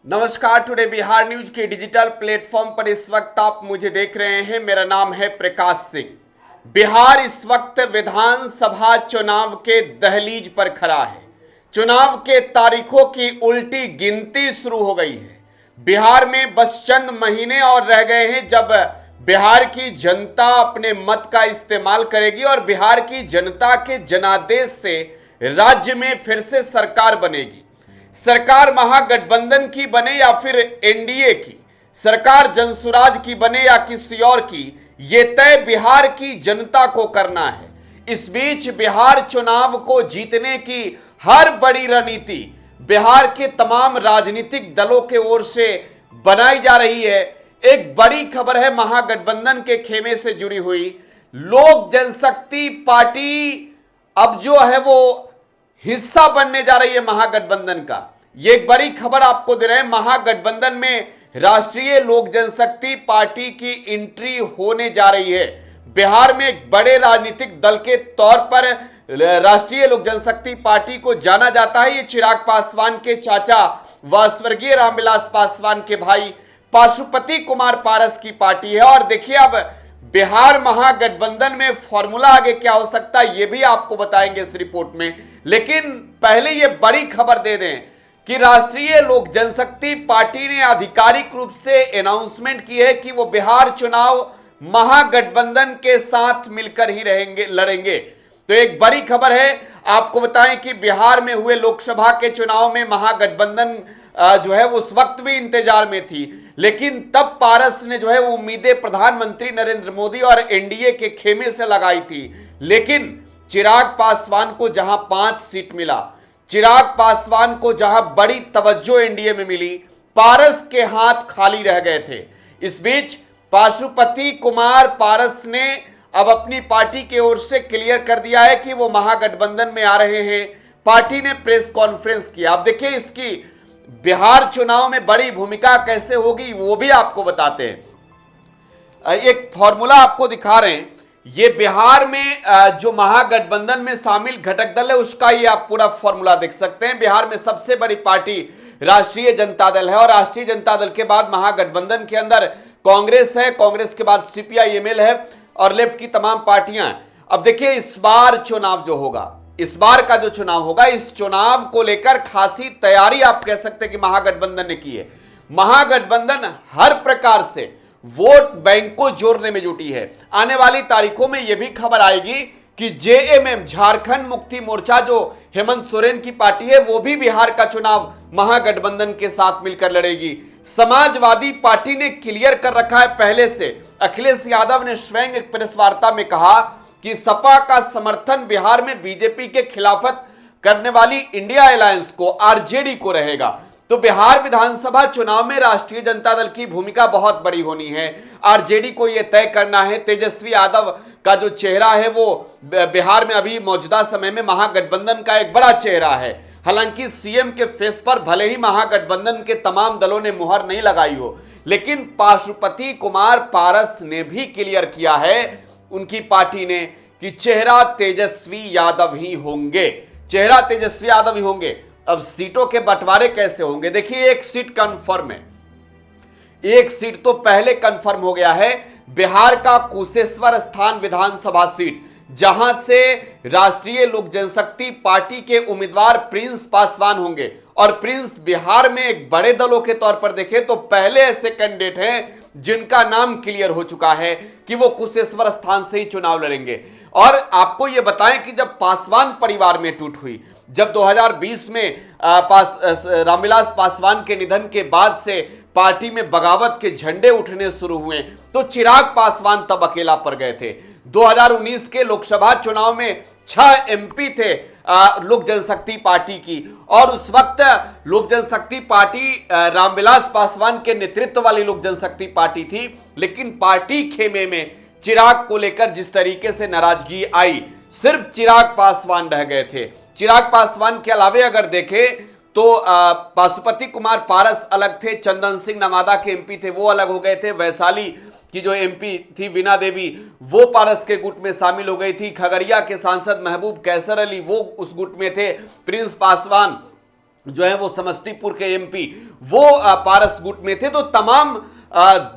नमस्कार। Today Bihar news के digital platform पर इस वक्त आप मुझे देख रहे हैं। मेरा नाम है प्रकाश सिंह। बिहार इस वक्त विधानसभा चुनाव के दहलीज पर खड़ा है। चुनाव के तारीखों की उल्टी गिनती शुरू हो गई है। बिहार में बस चंद महीने और रह गए हैं जब बिहार की जनता अपने मत का इस्तेमाल करेगी और बिहार की जनता के जनादेश से राज्य में फिर से सरकार बनेगी। सरकार महागठबंधन की बने या फिर एनडीए की, सरकार जनसुराज की बने या किसी और की, यह तय बिहार की जनता को करना है। इस बीच बिहार चुनाव को जीतने की हर बड़ी रणनीति बिहार के तमाम राजनीतिक दलों के ओर से बनाई जा रही है। एक बड़ी खबर है महागठबंधन के खेमे से जुड़ी हुई। लोक जनशक्ति पार्टी अब जो है वो हिस्सा बनने जा रही है महागठबंधन का। ये एक बड़ी खबर आपको दे रहे हैं। महागठबंधन में राष्ट्रीय लोक जनशक्ति पार्टी की एंट्री होने जा रही है। बिहार में एक बड़े राजनीतिक दल के तौर पर राष्ट्रीय लोक जनशक्ति पार्टी को जाना जाता है। ये चिराग पासवान के चाचा व स्वर्गीय रामविलास पासवान के भाई पाशुपति कुमार पारस की पार्टी है। और देखिए अब बिहार महागठबंधन में फॉर्मूला आगे क्या हो सकता है ये भी आपको बताएंगे इस रिपोर्ट में। लेकिन पहले ये बड़ी खबर दे दें कि राष्ट्रीय लोक जनशक्ति पार्टी ने आधिकारिक रूप से अनाउंसमेंट की है कि वो बिहार चुनाव महागठबंधन के साथ मिलकर ही लड़ेंगे। तो एक बड़ी खबर है। आपको बताएं कि बिहार में हुए लोकसभा के चुनाव में महागठबंधन जो है उस वक्त भी इंतजार में थी, लेकिन तब पारस ने जो है वो उम्मीदें प्रधानमंत्री नरेंद्र मोदी और एनडीए के खेमे से लगाई थी। लेकिन चिराग पासवान को जहां 5 सीट मिला, चिराग पासवान को जहां बड़ी तवज्जो एनडीए में मिली, पारस के हाथ खाली रह गए थे। इस बीच पाशुपति कुमार पारस ने अब अपनी पार्टी की ओर से क्लियर कर दिया है कि वो महागठबंधन में आ रहे हैं। पार्टी ने प्रेस कॉन्फ्रेंस किया। अब देखिए इसकी बिहार चुनाव में बड़ी भूमिका कैसे होगी वो भी आपको बताते हैं। एक फॉर्मूला आपको दिखा रहे हैं। ये बिहार में जो महागठबंधन में शामिल घटक दल है उसका ये आप पूरा फॉर्मूला देख सकते हैं। बिहार में सबसे बड़ी पार्टी राष्ट्रीय जनता दल है और राष्ट्रीय जनता दल के बाद महागठबंधन के अंदर कांग्रेस है, कांग्रेस के बाद सीपीआई-एमएल है और लेफ्ट की तमाम पार्टियां। अब देखिए इस बार चुनाव जो होगा, इस बार का जो चुनाव होगा, इस चुनाव को लेकर खासी तैयारी आप कह सकते हैं कि महागठबंधन ने की है। महागठबंधन हर प्रकार से वोट बैंक को जोड़ने में जुटी है। आने वाली तारीखों में यह भी खबर आएगी कि जेएमएम झारखंड मुक्ति मोर्चा जो हेमंत सोरेन की पार्टी है वो भी बिहार का चुनाव महागठबंधन के साथ मिलकर लड़ेगी। समाजवादी पार्टी ने क्लियर कर रखा है पहले से। अखिलेश यादव ने स्वयं एक प्रेस वार्ता में कहा कि सपा का समर्थन बिहार में बीजेपी के खिलाफत करने वाली इंडिया अलायंस को, आरजेडी को रहेगा। तो बिहार विधानसभा चुनाव में राष्ट्रीय जनता दल की भूमिका बहुत बड़ी होनी है। आरजेडी को यह तय करना है। तेजस्वी यादव का जो चेहरा है वो बिहार में अभी मौजूदा समय में महागठबंधन का एक बड़ा चेहरा है। हालांकि सीएम के फेस पर भले ही महागठबंधन के तमाम दलों ने मुहर नहीं लगाई हो, लेकिन पाशुपति कुमार पारस ने भी क्लियर किया है उनकी पार्टी ने कि चेहरा तेजस्वी यादव ही होंगे, चेहरा तेजस्वी यादव ही होंगे। अब सीटों के बंटवारे कैसे होंगे? देखिए एक सीट कंफर्म है, एक सीट तो पहले कंफर्म हो गया है। बिहार का कुशेश्वर स्थान विधानसभा सीट, जहां से राष्ट्रीय लोक जनशक्ति पार्टी के उम्मीदवार प्रिंस पासवान होंगे। और प्रिंस बिहार में एक बड़े दलों के तौर पर देखें तो पहले ऐसे कैंडिडेट हैं जिनका नाम क्लियर हो चुका है कि वो कुशेश्वर स्थान से ही चुनाव लड़ेंगे। और आपको यह बताएं कि जब पासवान परिवार में टूट हुई, जब 2020 में रामविलास पासवान के निधन के बाद से पार्टी में बगावत के झंडे उठने शुरू हुए, तो चिराग पासवान तब अकेला पड़ गए थे। 2019 के लोकसभा चुनाव में 6 एमपी थे लोक जनशक्ति पार्टी की, और उस वक्त लोक जनशक्ति पार्टी रामविलास पासवान के नेतृत्व वाली लोक जनशक्ति पार्टी थी। लेकिन पार्टी खेमे में चिराग को लेकर जिस तरीके से नाराजगी आई, सिर्फ चिराग पासवान रह गए थे। चिराग पासवान के अलावे अगर देखें तो पाशुपति कुमार पारस अलग थे, चंदन सिंह नवादा के एमपी थे वो अलग हो गए थे, वैशाली की जो एमपी थी वीणा देवी वो पारस के गुट में शामिल हो गई थी, खगड़िया के सांसद महबूब कैसर अली वो उस गुट में थे, प्रिंस पासवान जो है वो समस्तीपुर के एमपी वो पारस गुट में थे। तो तमाम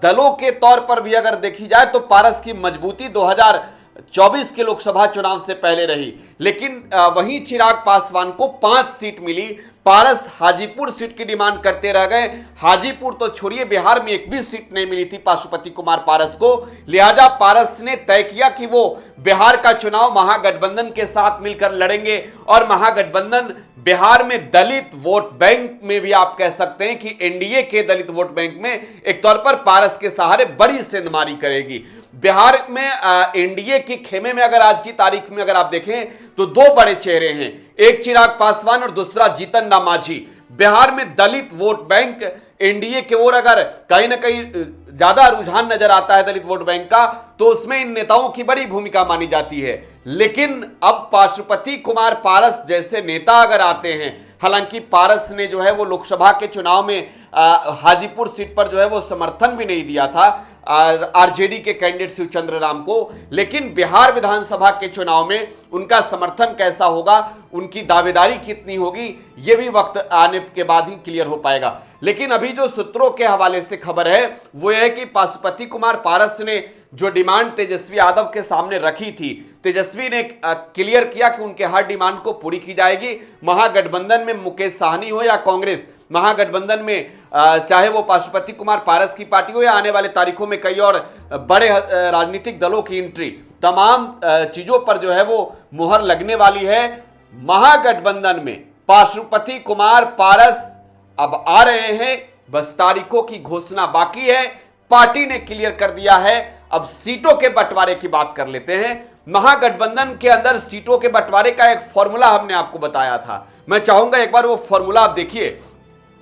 दलों के तौर पर भी अगर देखी जाए तो पारस की मजबूती 2024 के लोकसभा चुनाव से पहले रही, लेकिन वहीं चिराग पासवान को 5 सीट मिली। पारस हाजीपुर सीट की डिमांड करते रह गए। हाजीपुर तो छोड़िए, बिहार में एक भी सीट नहीं मिली थी पाशुपति कुमार पारस को। लिहाजा पारस ने तय किया कि वो बिहार का चुनाव महागठबंधन के साथ मिलकर लड़ेंगे और महागठबंधन बिहार में दलित वोट बैंक में भी आप कह सकते हैं कि एनडीए के दलित वोट बैंक में एक तौर पर पारस के सहारे बड़ी सेंधमारी करेगी। बिहार में एनडीए के खेमे में अगर आज की तारीख में अगर आप देखें तो 2 बड़े चेहरे हैं, एक चिराग पासवान और दूसरा जीतन राम मांझी। बिहार में दलित वोट बैंक एनडीए की ओर अगर कहीं ना कहीं ज्यादा रुझान नजर आता है दलित वोट बैंक का, तो उसमें इन नेताओं की बड़ी भूमिका मानी जाती है। लेकिन अब पाशुपति कुमार पारस जैसे नेता अगर आते हैं, हालांकि पारस ने जो है वो लोकसभा के चुनाव में हाजीपुर सीट पर जो है वो समर्थन भी नहीं दिया था आरजेडी के कैंडिडेट शिवचंद्र राम को, लेकिन बिहार विधानसभा के चुनाव में उनका समर्थन कैसा होगा, उनकी दावेदारी कितनी होगी, यह भी वक्त आने के बाद ही क्लियर हो पाएगा। लेकिन अभी जो सूत्रों के हवाले से खबर है वो यह है कि पाशुपति कुमार पारस ने जो डिमांड तेजस्वी यादव के सामने रखी थी, तेजस्वी ने क्लियर किया कि उनके हर डिमांड को पूरी की जाएगी। महागठबंधन में मुकेश साहनी हो या कांग्रेस, महागठबंधन में चाहे वो पाशुपति कुमार पारस की पार्टी हो या आने वाले तारीखों में कई और बड़े राजनीतिक दलों की एंट्री, तमाम चीजों पर जो है वो मुहर लगने वाली है। महागठबंधन में पाशुपति कुमार पारस अब आ रहे हैं, बस तारीखों की घोषणा बाकी है। पार्टी ने क्लियर कर दिया है। अब सीटों के बंटवारे की बात कर लेते हैं। महागठबंधन के अंदर सीटों के बंटवारे का एक फॉर्मूला हमने आपको बताया था, मैं चाहूंगा एक बार वो फॉर्मूला आप देखिए।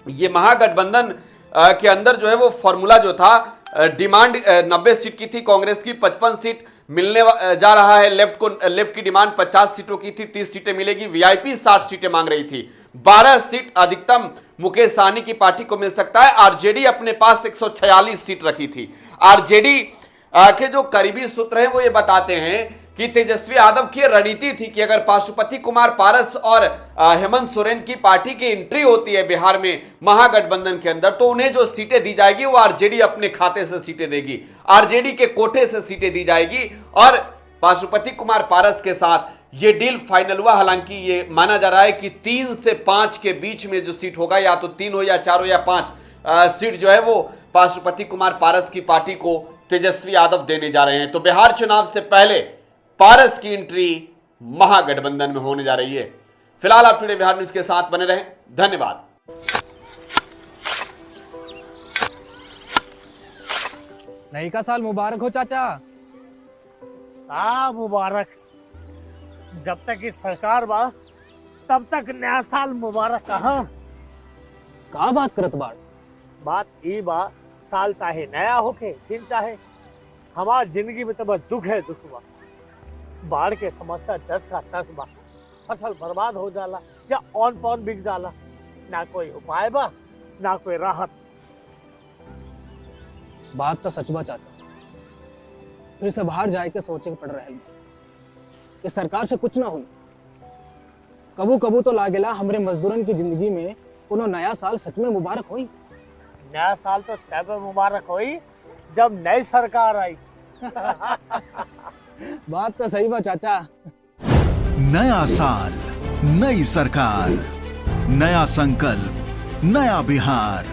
ये महागठबंधन के अंदर जो है वो फॉर्मूला जो था, डिमांड 90 सीट की थी, कांग्रेस की 55 सीट मिलने जा रहा है। लेफ्ट की डिमांड 50 सीटों की थी, 30 सीटें मिलेगी। वीआईपी 60 सीटें मांग रही थी, 12 सीट अधिकतम मुकेश सहनी की पार्टी को मिल सकता है। आरजेडी अपने पास 146 सीट रखी थी। आरजेडी के जो करीबी सूत्र हैं वो ये बताते हैं कि तेजस्वी यादव की रणनीति थी कि अगर पाशुपति कुमार पारस और हेमंत सोरेन की पार्टी की एंट्री होती है बिहार में महागठबंधन के अंदर, तो उन्हें जो सीटें दी जाएगी वो आरजेडी अपने खाते से सीटें देगी, आरजेडी के कोटे से सीटें दी जाएगी और पाशुपति कुमार पारस के साथ ये डील फाइनल हुआ। हालांकि ये माना जा रहा है कि 3 से 5 के बीच में जो सीट होगा, या तो 3 हो या 4 हो या 5 सीट जो है वो पाशुपति कुमार पारस की पार्टी को तेजस्वी यादव देने जा रहे हैं। तो बिहार चुनाव से पहले पारस की एंट्री महागठबंधन में होने जा रही है। फिलहाल आप टुडे बिहार न्यूज के साथ बने रहें। धन्यवाद। नई का साल मुबारक हो चाचा। मुबारक। जब तक की सरकार बा तब तक नया साल मुबारक। का बात करत बात ई बा, साल चाहे नया होके दिन चाहे, हमार जिंदगी में तो बस दुख है, दुख बा। बाढ़ के समस्या 10 का 10 बा, फसल बर्बाद हो जाला या ऑन पॉन बिक जाला, ना कोई उपाय बा ना कोई राहत। बात तो सच बा चाचा, फिर से बाहर जाए के सोचे के पड़ रहे हैं कि सरकार से कुछ ना हुई। कबू कबू तो लागेला हमरे मजदूरन की जिंदगी में कोनो नया साल सच में मुबारक हुई। नया साल तो तब मुबारक हुई जब नई सरकार आई। बात तो सही बा चाचा। नया साल, नई सरकार, नया संकल्प, नया बिहार।